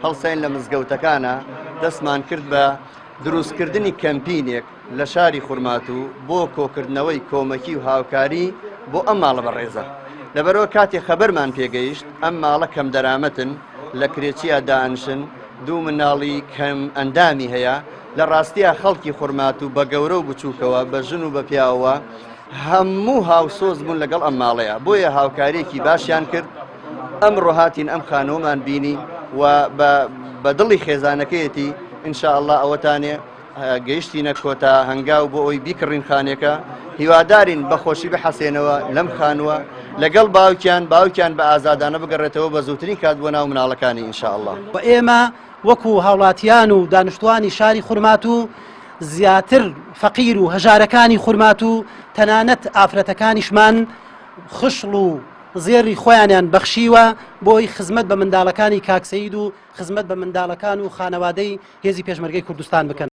هەڵسەین لە مزگەوتەکانە دەستمان کرد بە دروستکردنی کەمپینێک لە شاری خورماتوو بۆ کۆکردنەوەی کۆمەکی و هاوکاری بۆ ئەم ماڵە بەڕێزە لەبەرەوە کاتێک خەبەرمان پێگەیشت ئەم ماڵە کەم دەرامەتن لە کرێچیە دانشن دوو مناڵی کەم ئەندامی هەیە لە ڕاستیە خەڵکی خورماتوو بە گەورە و بچووکەوە بە ژن و بە پیاوە هەموو هاوسۆز بوون لەگەڵ ئەم ماڵەیە بۆیە هاوکارێکی باشیان کرد ئەمڕۆ هاتین ئەم خانەوەمان بینی و بە دڵی خێزانەکەیەتی ئینشاءالله ئەوەتانێ گەیشتینە کۆتا هەنگاو بۆ ئەوی بیکڕین خانێکە هیوادارین بەخۆشی بحەسێنەوە لەم خانووە لەگەڵ باوکیان بە ئازادانە بگەڕێتەوە بە زووترین کات بۆ ناو مناڵەکانی ئینشاءالله. و ئێمە وەکو هاوڵاتیان و دانیشتوانی شاری خورماتوو زیاتر فەقیر و هەژارەکانی خورماتوو تەنانەت ئافرەتەکانیشمان خشڵ و زێری خۆیانیان بەخشیوە بۆی خزمەت بە منداڵەکانی کاکسەید و خزمەت بە منداڵەکان و خانەوادەی هێزی پێشمەرگەی کوردستان بکەن.